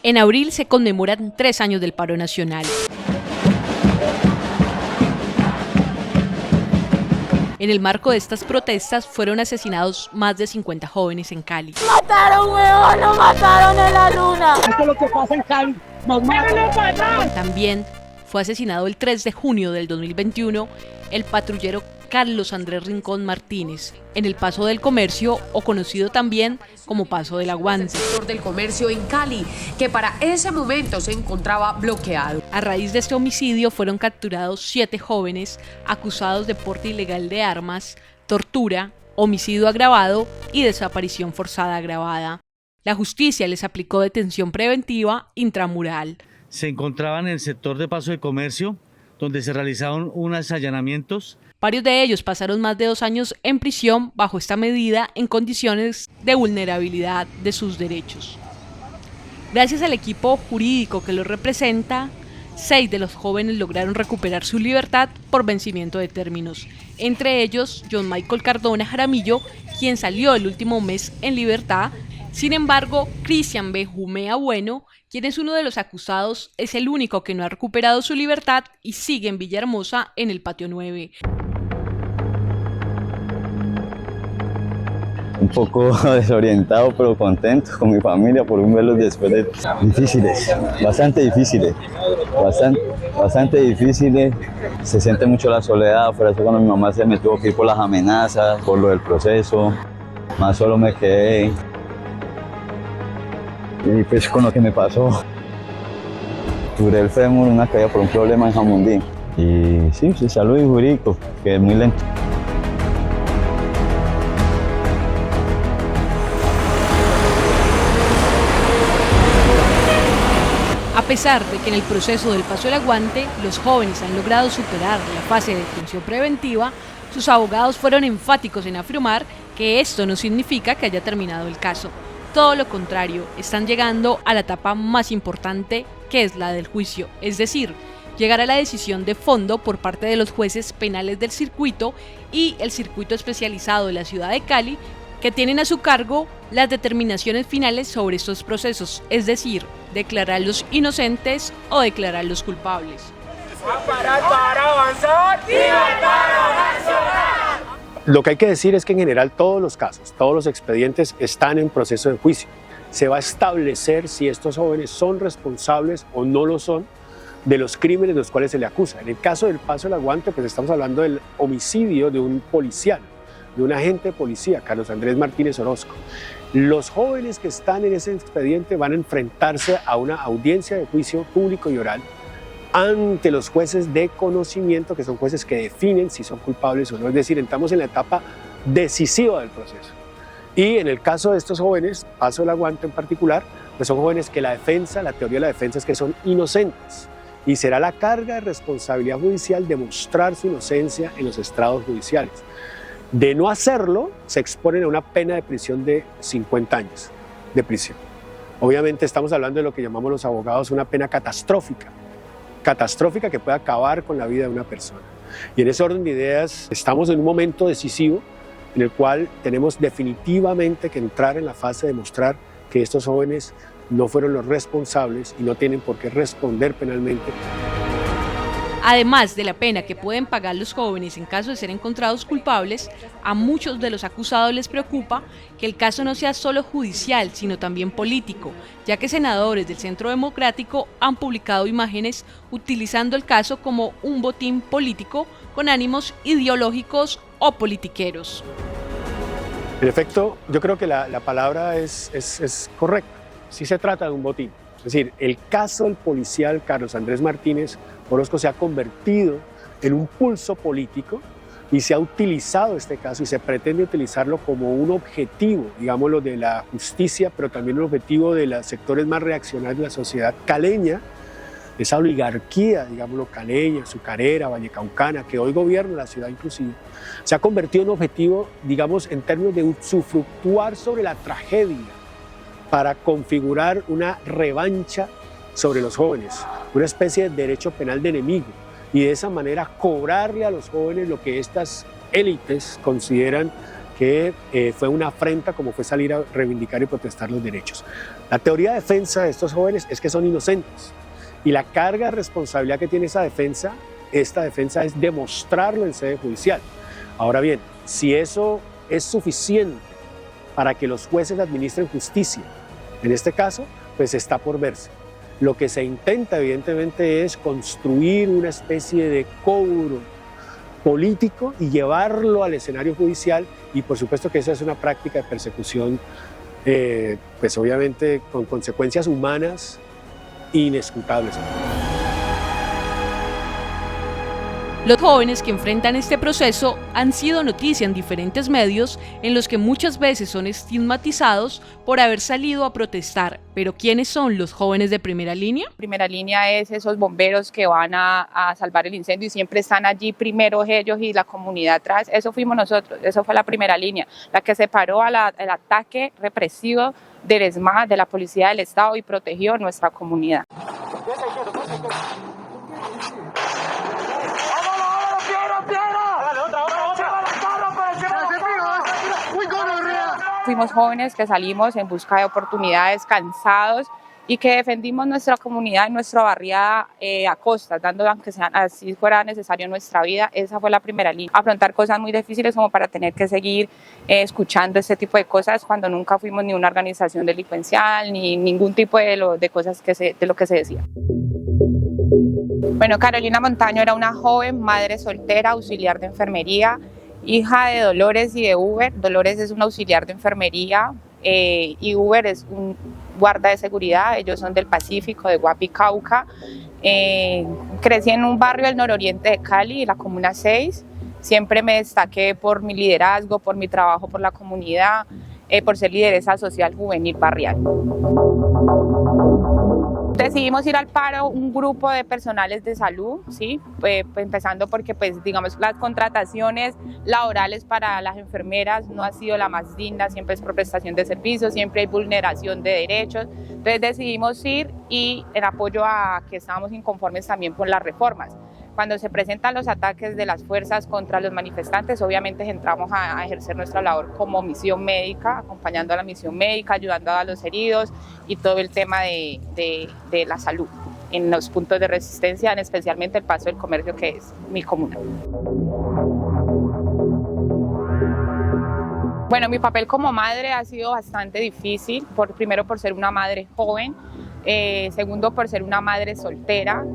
En abril se conmemoran 3 años del paro nacional. En el marco de estas protestas fueron asesinados más de 50 jóvenes en Cali. ¡Mataron, weón! ¡Nos mataron en la luna! Esto es lo que pasa en Cali. ¡Nos matan! También fue asesinado el 3 de junio del 2021 el patrullero Carlos Andrés Rincón Martínez en el Paso del Comercio, o conocido también como Paso del Aguante. El sector del comercio en Cali, que para ese momento se encontraba bloqueado. A raíz de este homicidio fueron capturados 7 jóvenes acusados de porte ilegal de armas, tortura, homicidio agravado y desaparición forzada agravada. La justicia les aplicó detención preventiva intramural. Se encontraban en el sector de Paso de Comercio, donde se realizaron unos allanamientos. Varios de ellos pasaron más de 2 años en prisión bajo esta medida en condiciones de vulnerabilidad de sus derechos. Gracias al equipo jurídico que los representa, 6 de los jóvenes lograron recuperar su libertad por vencimiento de términos. Entre ellos, John Michael Cardona Jaramillo, quien salió el último mes en libertad. Sin embargo, Cristian Benjumea Bueno, quien es uno de los acusados, es el único que no ha recuperado su libertad y sigue en Villahermosa en el Patio 9. Un poco desorientado, pero contento con mi familia por verlos después de difíciles, bastante difíciles. Se siente mucho la soledad, por eso cuando mi mamá se me tuvo que ir por las amenazas, por lo del proceso, más solo me quedé. Y pues con lo que me pasó, tuve el fémur, una caída por un problema en Jamundí. Y sí, salud y jurídico, que es muy lento. A pesar de que en el proceso del Paso del Aguante los jóvenes han logrado superar la fase de detención preventiva, sus abogados fueron enfáticos en afirmar que esto no significa que haya terminado el caso. Todo lo contrario, están llegando a la etapa más importante, que es la del juicio, es decir, llegar a la decisión de fondo por parte de los jueces penales del circuito y el circuito especializado de la ciudad de Cali, que tienen a su cargo las determinaciones finales sobre estos procesos, es decir, declararlos inocentes o declararlos culpables. Lo que hay que decir es que en general todos los casos, todos los expedientes están en proceso de juicio. Se va a establecer si estos jóvenes son responsables o no lo son de los crímenes de los cuales se le acusa. En el caso del Paso del Aguante, pues estamos hablando del homicidio de un policial, de un agente de policía, Carlos Andrés Martínez Orozco. Los jóvenes que están en ese expediente van a enfrentarse a una audiencia de juicio público y oral ante los jueces de conocimiento, que son jueces que definen si son culpables o no. Es decir, estamos en la etapa decisiva del proceso. Y en el caso de estos jóvenes, Paso del Aguante en particular, pues son jóvenes que la teoría de la defensa es que son inocentes. Y será la carga de responsabilidad judicial demostrar su inocencia en los estrados judiciales. De no hacerlo, se exponen a una pena de prisión de 50 años de prisión. Obviamente estamos hablando de lo que llamamos los abogados una pena catastrófica que puede acabar con la vida de una persona. Y en ese orden de ideas estamos en un momento decisivo en el cual tenemos definitivamente que entrar en la fase de demostrar que estos jóvenes no fueron los responsables y no tienen por qué responder penalmente. Además de la pena que pueden pagar los jóvenes en caso de ser encontrados culpables, a muchos de los acusados les preocupa que el caso no sea solo judicial, sino también político, ya que senadores del Centro Democrático han publicado imágenes utilizando el caso como un botín político con ánimos ideológicos o politiqueros. En efecto, yo creo que la palabra es correcta. Sí se trata de un botín. Es decir, el caso del policial Carlos Andrés Martínez Orozco se ha convertido en un pulso político y se ha utilizado este caso y se pretende utilizarlo como un objetivo, digámoslo, de la justicia, pero también un objetivo de los sectores más reaccionarios de la sociedad caleña, esa oligarquía, digámoslo, caleña, azucarera, vallecaucana, que hoy gobierna la ciudad inclusive, se ha convertido en un objetivo, digamos, en términos de usufructuar sobre la tragedia para configurar una revancha sobre los jóvenes, una especie de derecho penal de enemigo, y de esa manera cobrarle a los jóvenes lo que estas élites consideran que fue una afrenta como fue salir a reivindicar y protestar los derechos. La teoría de defensa de estos jóvenes es que son inocentes y la carga de responsabilidad que tiene esta defensa es demostrarlo en sede judicial. Ahora bien, si eso es suficiente para que los jueces administren justicia, en este caso, pues está por verse. Lo que se intenta evidentemente es construir una especie de cobro político y llevarlo al escenario judicial, y por supuesto que esa es una práctica de persecución pues obviamente con consecuencias humanas inescrutables. Los jóvenes que enfrentan este proceso han sido noticia en diferentes medios en los que muchas veces son estigmatizados por haber salido a protestar. Pero ¿quiénes son los jóvenes de primera línea? Primera línea es esos bomberos que van a salvar el incendio y siempre están allí primero ellos y la comunidad atrás. Eso fuimos nosotros, eso fue la primera línea, la que se paró al ataque represivo del ESMAD, de la Policía del Estado, y protegió nuestra comunidad. Fuimos jóvenes que salimos en busca de oportunidades, cansados, y que defendimos nuestra comunidad y nuestra barriada a costas, dando aunque sea, así fuera necesario nuestra vida. Esa fue la primera línea. Afrontar cosas muy difíciles como para tener que seguir escuchando este tipo de cosas cuando nunca fuimos ni una organización delincuencial ni ningún tipo de cosas de lo que se decía. Bueno, Carolina Montaño era una joven madre soltera, auxiliar de enfermería, hija de Dolores y de Uber. Dolores es un auxiliar de enfermería y Uber es un guarda de seguridad. Ellos son del Pacífico, de Guapi, Cauca. Crecí en un barrio del nororiente de Cali, la Comuna 6. Siempre me destaqué por mi liderazgo, por mi trabajo por la comunidad, por ser lideresa social juvenil barrial. Decidimos ir al paro un grupo de personales de salud, ¿sí? Pues empezando porque digamos, las contrataciones laborales para las enfermeras no ha sido la más digna, siempre es por prestación de servicios, siempre hay vulneración de derechos. Entonces decidimos ir y en apoyo a que estábamos inconformes también con las reformas. Cuando se presentan los ataques de las fuerzas contra los manifestantes, obviamente entramos a ejercer nuestra labor como misión médica, acompañando a la misión médica, ayudando a los heridos y todo el tema de la salud en los puntos de resistencia, especialmente el Paso del Comercio, que es mi comuna. Bueno, mi papel como madre ha sido bastante difícil, primero por ser una madre joven, segundo por ser una madre soltera.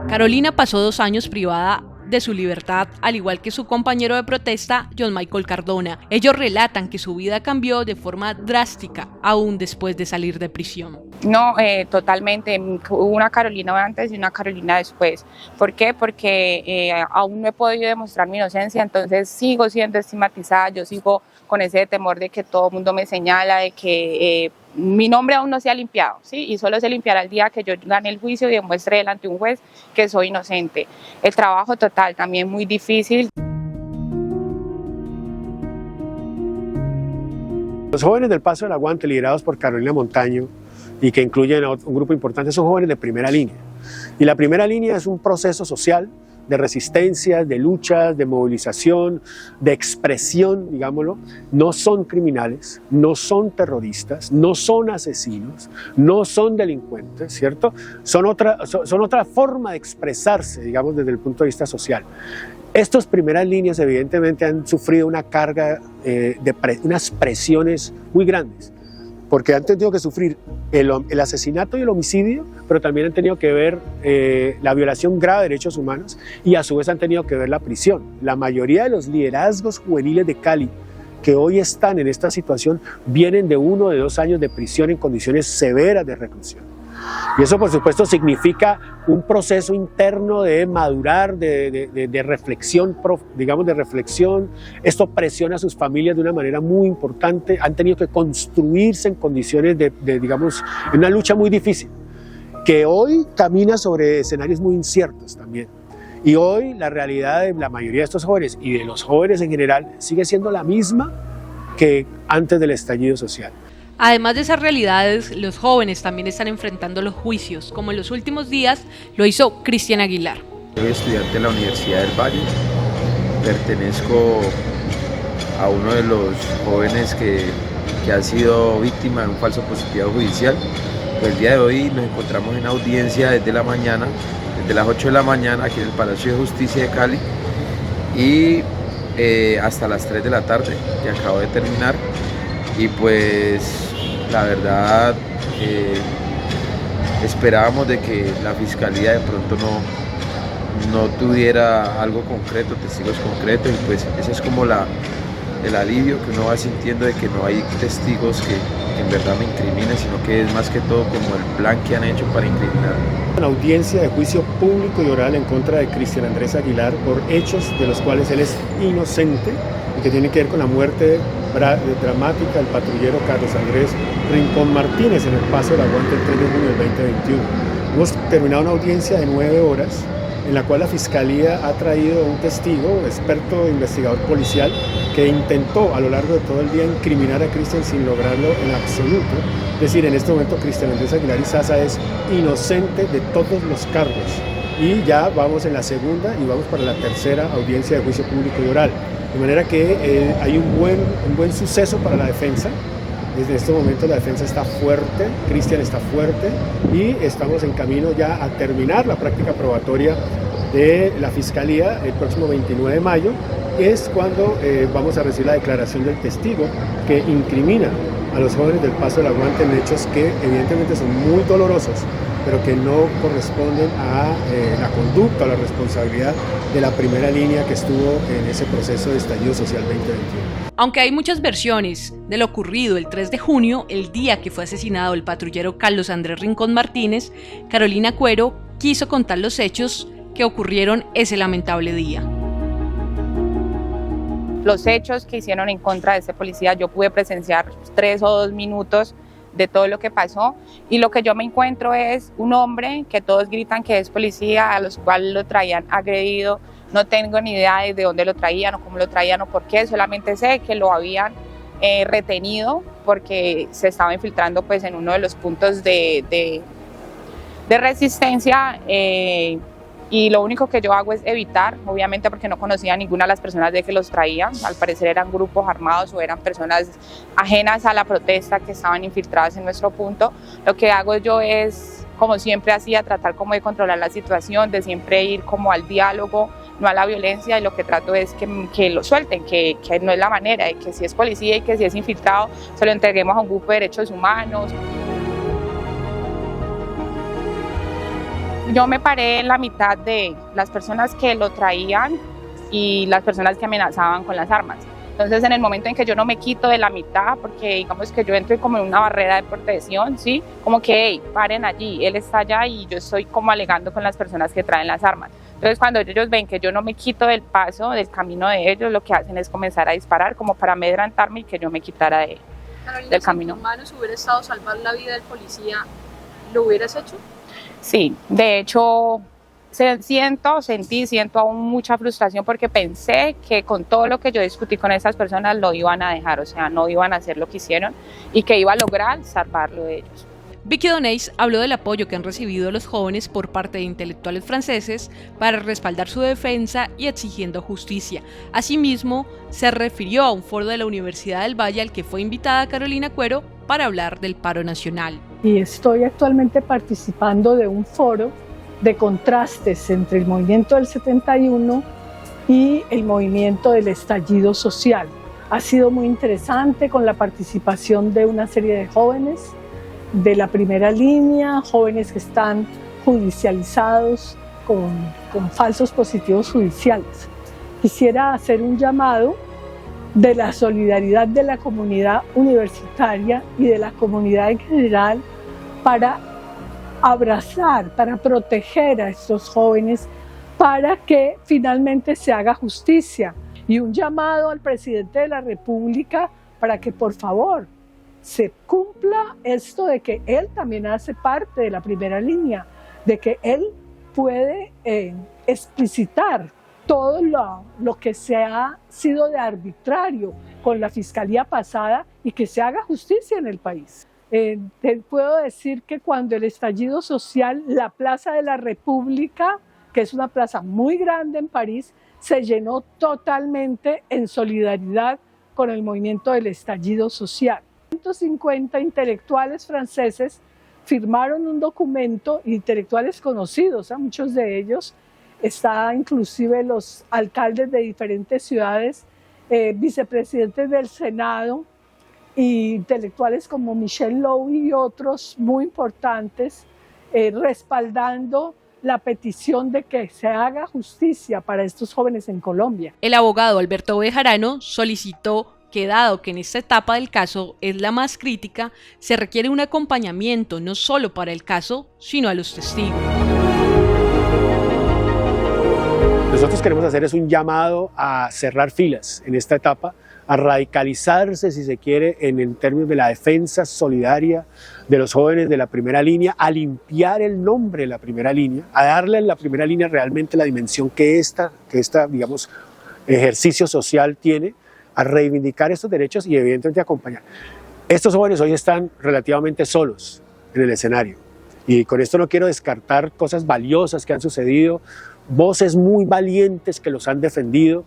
Carolina pasó 2 años privada de su libertad, al igual que su compañero de protesta, John Michael Cardona. Ellos relatan que su vida cambió de forma drástica, aún después de salir de prisión. No, totalmente. Hubo una Carolina antes y una Carolina después. ¿Por qué? Porque aún no he podido demostrar mi inocencia, entonces sigo siendo estigmatizada, yo sigo con ese temor de que todo el mundo me señala, de que mi nombre aún no se ha limpiado, ¿sí? Y solo se limpiará el día que yo gane el juicio y demuestre delante de un juez que soy inocente. El trabajo total también muy difícil. Los jóvenes del Paso del Aguante, liderados por Carolina Montaño y que incluyen a un grupo importante, son jóvenes de primera línea. Y la primera línea es un proceso social de resistencia, de lucha, de movilización, de expresión, digámoslo. No son criminales, no son terroristas, no son asesinos, no son delincuentes, ¿cierto? Son otra forma de expresarse, digamos, desde el punto de vista social. Estas primeras líneas evidentemente han sufrido una carga, unas presiones muy grandes, porque han tenido que sufrir el asesinato y el homicidio, pero también han tenido que ver la violación grave de derechos humanos y a su vez han tenido que ver la prisión. La mayoría de los liderazgos juveniles de Cali que hoy están en esta situación vienen de 1 o de 2 años de prisión en condiciones severas de reclusión. Y eso, por supuesto, significa un proceso interno de madurar, de reflexión, digamos, de reflexión. Esto presiona a sus familias de una manera muy importante. Han tenido que construirse en condiciones digamos, en una lucha muy difícil, que hoy camina sobre escenarios muy inciertos también. Y hoy la realidad de la mayoría de estos jóvenes y de los jóvenes en general sigue siendo la misma que antes del estallido social. Además de esas realidades, los jóvenes también están enfrentando los juicios, como en los últimos días lo hizo Cristian Aguilar. Soy estudiante de la Universidad del Valle, pertenezco a uno de los jóvenes que ha sido víctima de un falso positivo judicial. Pues el día de hoy nos encontramos en audiencia desde la mañana, desde las 8 de la mañana aquí en el Palacio de Justicia de Cali y hasta las 3 de la tarde que acabo de terminar. Y pues la verdad esperábamos de que la Fiscalía de pronto no tuviera algo concreto, testigos concretos, y pues ese es como el alivio que uno va sintiendo de que no hay testigos que en verdad me incriminen, sino que es más que todo como el plan que han hecho para incriminar. Una audiencia de juicio público y oral en contra de Cristian Andrés Aguilar por hechos de los cuales él es inocente y que tiene que ver con la muerte dramática del patrullero Carlos Andrés Rincón Martínez en el Paso del Aguante el 3 de junio del 2021. Hemos terminado una audiencia de 9 horas en la cual la Fiscalía ha traído un testigo, experto investigador policial, que intentó a lo largo de todo el día incriminar a Cristian sin lograrlo en absoluto. Es decir, en este momento Cristian Andrés Aguilar Izaza es inocente de todos los cargos. Y ya vamos en la segunda y vamos para la tercera audiencia de juicio público y oral. De manera que hay un buen suceso para la defensa. Desde este momento la defensa está fuerte, Cristian está fuerte y estamos en camino ya a terminar la práctica probatoria de la Fiscalía el próximo 29 de mayo, que es cuando vamos a recibir la declaración del testigo que incrimina a los jóvenes del Paso del Aguante en hechos que evidentemente son muy dolorosos, pero que no corresponden a la conducta o la responsabilidad de la primera línea que estuvo en ese proceso de estallido social 2021. Aunque hay muchas versiones de lo ocurrido el 3 de junio, el día que fue asesinado el patrullero Carlos Andrés Rincón Martínez, Carolina Cuero quiso contar los hechos que ocurrieron ese lamentable día. Los hechos que hicieron en contra de ese policía, yo pude presenciar 3 o 2 minutos de todo lo que pasó, y lo que yo me encuentro es un hombre que todos gritan que es policía, a los cuales lo traían agredido. No tengo ni idea de dónde lo traían o cómo lo traían o por qué, solamente sé que lo habían retenido porque se estaba infiltrando pues en uno de los puntos de resistencia, y lo único que yo hago es evitar, obviamente porque no conocía a ninguna de las personas de que los traían. Al parecer eran grupos armados o eran personas ajenas a la protesta que estaban infiltradas en nuestro punto. Lo que hago yo es, como siempre hacía, tratar como de controlar la situación, de siempre ir como al diálogo, no a la violencia, y lo que trato es que lo suelten, que no es la manera, de que si es policía y que si es infiltrado se lo entreguemos a un grupo de derechos humanos. Yo me paré en la mitad de las personas que lo traían y las personas que amenazaban con las armas. Entonces, en el momento en que yo no me quito de la mitad, porque digamos que yo entro como en una barrera de protección, ¿sí? Como que, hey, paren allí, él está allá y yo estoy como alegando con las personas que traen las armas. Entonces, cuando ellos ven que yo no me quito del paso, del camino de ellos, lo que hacen es comenzar a disparar como para amedrentarme y que yo me quitara del camino. Si en tus manos hubiera estado salvar la vida del policía, ¿lo hubieras hecho? Sí, de hecho siento aún mucha frustración porque pensé que con todo lo que yo discutí con esas personas lo iban a dejar, o sea, no iban a hacer lo que hicieron y que iba a lograr salvarlo de ellos. Vicky Donais habló del apoyo que han recibido los jóvenes por parte de intelectuales franceses para respaldar su defensa y exigiendo justicia. Asimismo, se refirió a un foro de la Universidad del Valle al que fue invitada Carolina Cuero para hablar del paro nacional. Y estoy actualmente participando de un foro de contrastes entre el movimiento del 71 y el movimiento del estallido social. Ha sido muy interesante con la participación de una serie de jóvenes de la primera línea, jóvenes que están judicializados con falsos positivos judiciales. Quisiera hacer un llamado de la solidaridad de la comunidad universitaria y de la comunidad en general para abrazar, para proteger a estos jóvenes, para que finalmente se haga justicia. Y un llamado al presidente de la República para que por favor se cumpla esto de que él también hace parte de la primera línea, de que él puede explicitar todo lo que se ha sido de arbitrario con la fiscalía pasada y que se haga justicia en el país. Te puedo decir que cuando el estallido social, la Plaza de la República, que es una plaza muy grande en París, se llenó totalmente en solidaridad con el movimiento del estallido social. 150 intelectuales franceses firmaron un documento, intelectuales conocidos, muchos de ellos, está inclusive los alcaldes de diferentes ciudades, vicepresidentes del Senado, e intelectuales como Michel Lowy y otros muy importantes, respaldando la petición de que se haga justicia para estos jóvenes en Colombia. El abogado Alberto Bejarano solicitó que, dado que en esta etapa del caso es la más crítica, se requiere un acompañamiento no solo para el caso, sino a los testigos. Nosotros queremos hacer es un llamado a cerrar filas en esta etapa, a radicalizarse, si se quiere, en términos de la defensa solidaria de los jóvenes de la primera línea, a limpiar el nombre de la primera línea, a darle a la primera línea realmente la dimensión que esta digamos, ejercicio social tiene, a reivindicar estos derechos y evidentemente acompañar. Estos jóvenes hoy están relativamente solos en el escenario y con esto no quiero descartar cosas valiosas que han sucedido, voces muy valientes que los han defendido,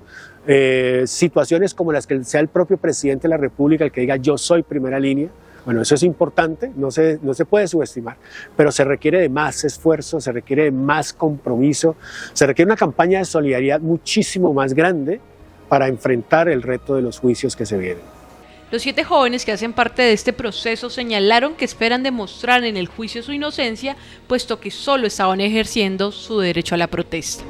situaciones como las que sea el propio presidente de la República el que diga yo soy primera línea. Bueno, eso es importante, no se puede subestimar, pero se requiere de más esfuerzo, se requiere de más compromiso, se requiere una campaña de solidaridad muchísimo más grande para enfrentar el reto de los juicios que se vienen. Los 7 jóvenes que hacen parte de este proceso señalaron que esperan demostrar en el juicio su inocencia, puesto que solo estaban ejerciendo su derecho a la protesta.